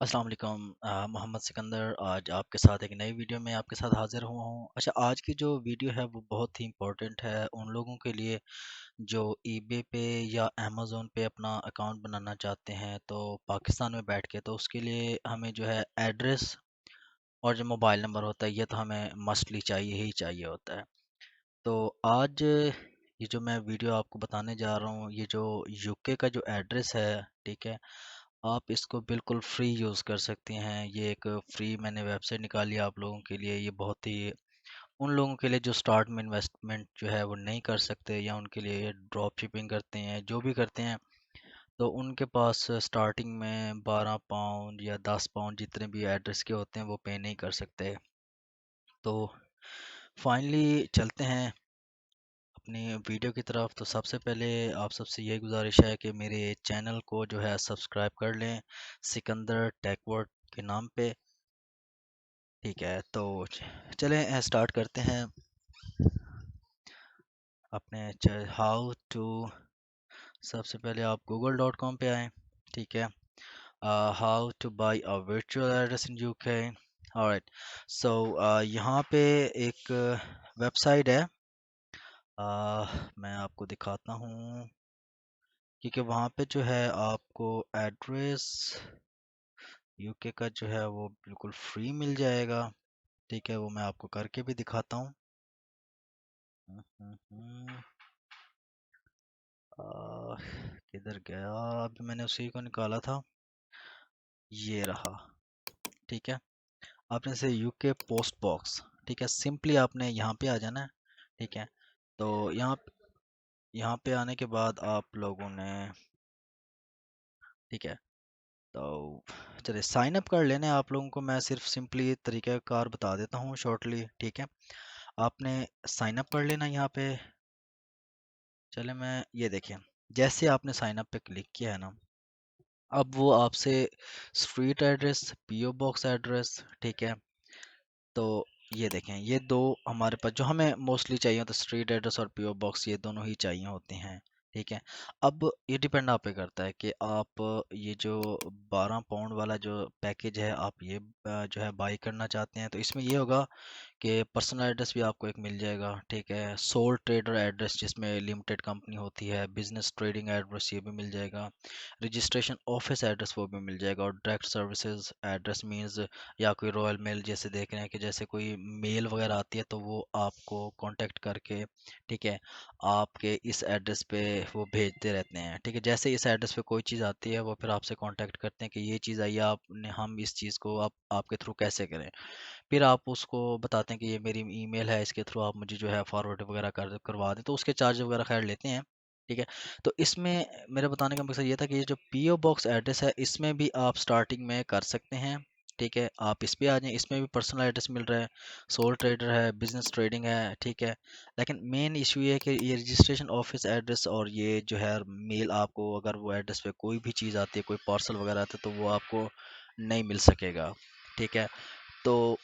अस्सलाम वालेकुम। मोहम्मद सिकंदर आज आपके साथ एक नई वीडियो में आपके साथ हाज़िर हुआ हूँ। अच्छा, आज की जो वीडियो है वो बहुत ही इम्पोर्टेंट है उन लोगों के लिए जो ईबे पे या अमेज़न पे अपना अकाउंट बनाना चाहते हैं तो पाकिस्तान में बैठ के। तो उसके लिए हमें जो है एड्रेस और जो मोबाइल नंबर होता है ये तो हमें मस्टली चाहिए ही चाहिए होता है। तो आज ये जो मैं वीडियो आपको बताने जा रहा हूँ, ये जो यूके का जो एड्रेस है, ठीक है, आप इसको बिल्कुल फ्री यूज़ कर सकते हैं। ये एक फ्री मैंने वेबसाइट निकाली है आप लोगों के लिए। ये बहुत ही उन लोगों के लिए जो स्टार्ट में इन्वेस्टमेंट जो है वो नहीं कर सकते, या उनके लिए ड्रॉप शिपिंग करते हैं, जो भी करते हैं, तो उनके पास स्टार्टिंग में 12 पाउंड या 10 पाउंड जितने भी एड्रेस के होते हैं वो पे नहीं कर सकते। तो फाइनली चलते हैं अपनी वीडियो की तरफ। तो सबसे पहले आप सबसे यही गुजारिश है कि मेरे चैनल को जो है सब्सक्राइब कर लें, सिकंदर टेकवर्ड के नाम पे। ठीक है, तो चलें स्टार्ट करते हैं अपने हाउ टू। सबसे पहले आप google.com पे आएँ। ठीक है, how to buy a virtual address in UK. Alright, so यहाँ पे एक वेबसाइट है। मैं आपको दिखाता हूँ, क्योंकि वहाँ पे जो है आपको एड्रेस यूके का जो है वो बिल्कुल फ्री मिल जाएगा। ठीक है, वो मैं आपको करके भी दिखाता हूँ। हम्म, किधर गया? अभी मैंने उसी को निकाला था, ये रहा। ठीक है, आपने से यूके पोस्ट बॉक्स, ठीक है, सिंपली आपने यहाँ पे आ जाना है। ठीक है, तो यहाँ पे आने के बाद आप लोगों ने, ठीक है, तो चलिए साइन अप कर लेने। आप लोगों को मैं सिर्फ सिंपली तरीक़ाकार बता देता हूँ शॉर्टली। ठीक है, आपने साइन अप कर लेना यहाँ पे। चले, मैं ये देखें, जैसे आपने साइन अप पे क्लिक किया है ना, अब वो आपसे street address, PO box address, ठीक है, तो ये देखें, ये दो हमारे पास जो हमें मोस्टली चाहिए होता है, स्ट्रीट एड्रेस और पीओ बॉक्स, ये दोनों ही चाहिए होते हैं। ठीक है, अब ये डिपेंड आप पे करता है कि आप ये जो 12 पाउंड वाला जो पैकेज है आप ये जो है बाई करना चाहते हैं। तो इसमें ये होगा कि पर्सनल एड्रेस भी आपको एक मिल जाएगा। ठीक है, सोल ट्रेडर एड्रेस जिसमें लिमिटेड कंपनी होती है, बिजनेस ट्रेडिंग एड्रेस ये भी मिल जाएगा, रजिस्ट्रेशन ऑफिस एड्रेस वो भी मिल जाएगा, और डायरेक्ट सर्विसेज एड्रेस मींस या कोई रॉयल मेल जैसे देख रहे हैं कि जैसे कोई मेल वगैरह आती है तो वो आपको कांटेक्ट करके, ठीक है, आपके इस एड्रेस पे वो भेजते रहते हैं। ठीक है, जैसे इस एड्रेस पे कोई चीज़ आती है वो फिर आपसे कांटेक्ट करते हैं कि ये चीज़ आई है, आपने हम इस चीज़ को आप आपके थ्रू कैसे करें। फिर आप उसको बताते हैं कि ये मेरी ईमेल है, इसके थ्रू आप मुझे जो है फॉरवर्ड वगैरह करवा दें, तो उसके चार्ज वगैरह खैर लेते हैं। ठीक है, तो इसमें मेरे बताने का मकसद ये था कि ये जो पीओ बॉक्स एड्रेस है इसमें भी आप स्टार्टिंग में कर सकते हैं। ठीक है, आप इस पे आ जाएं, इसमें भी पर्सनल एड्रेस मिल रहा है, सोल ट्रेडर है, बिजनेस ट्रेडिंग है। ठीक है, लेकिन मेन इशू ये है कि ये रजिस्ट्रेशन ऑफिस एड्रेस और ये जो है मेल, आपको अगर वो एड्रेस पे कोई भी चीज़ आती है, कोई पार्सल वगैरह आता है, तो वो आपको नहीं मिल सकेगा। ठीक है, तो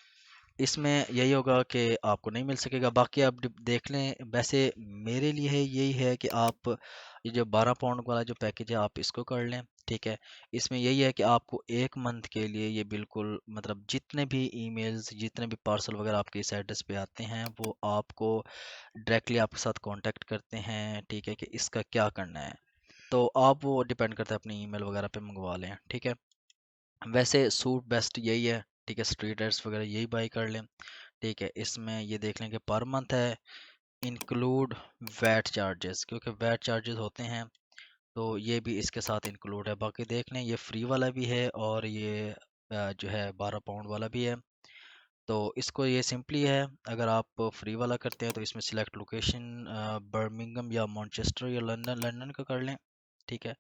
इसमें यही होगा कि आपको नहीं मिल सकेगा। बाकी आप देख लें, वैसे मेरे लिए है यही है कि आप ये जो 12 पाउंड वाला जो पैकेज है आप इसको कर लें। ठीक है, इसमें यही है कि आपको एक मंथ के लिए ये बिल्कुल, मतलब जितने भी ईमेल्स, जितने भी पार्सल वगैरह आपके इस एड्रेस पे आते हैं वो आपको डायरेक्टली आपके साथ कांटेक्ट करते हैं। ठीक है, कि इसका क्या करना है, तो आप वो डिपेंड करता है अपनी ईमेल वगैरह पे मंगवा लें। ठीक है, वैसे सूट बेस्ट यही है। ठीक है, स्ट्रीट एड्स वगैरह यही बाई कर लें। ठीक है, इसमें ये देख लें कि पर मंथ है, इंक्लूड वैट चार्जेस, क्योंकि वैट चार्जेस होते हैं तो ये भी इसके साथ इंक्लूड है। बाकी देख लें, ये फ्री वाला भी है और ये जो है 12 पाउंड वाला भी है। तो इसको ये सिंपली है, अगर आप फ्री वाला करते हैं तो इसमें सिलेक्ट लोकेशन बर्मिंघम या मैनचेस्टर या लंदन, लंदन का कर लें। ठीक है,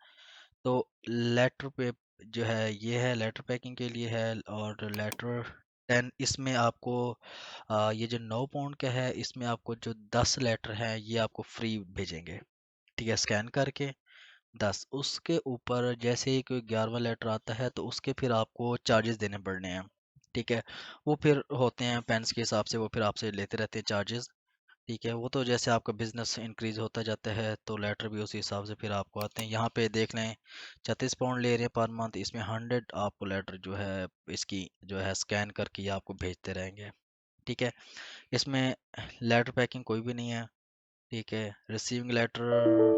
तो लेटर पे जो है ये है लेटर पैकिंग के लिए है, और लेटर 10 इसमें आपको ये जो 9 पाउंड का है इसमें आपको जो 10 लेटर हैं ये आपको फ्री भेजेंगे। ठीक है, स्कैन करके 10, उसके ऊपर जैसे ही कोई 11वां लेटर आता है तो उसके फिर आपको चार्जेस देने पड़ने हैं। ठीक है, वो फिर होते हैं पेन्स के हिसाब से, वो फिर आपसे लेते रहते हैं चार्जेस। ठीक है, वो तो जैसे आपका बिजनेस इंक्रीज होता जाता है तो लेटर भी उसी हिसाब से फिर आपको आते हैं। यहाँ पे देख लें 36 पाउंड ले रहे हैं पर मंथ, इसमें 100 आपको लेटर जो है इसकी जो है स्कैन करके ये आपको भेजते रहेंगे। ठीक है, इसमें लेटर पैकिंग कोई भी नहीं है। ठीक है, रिसीविंग लेटर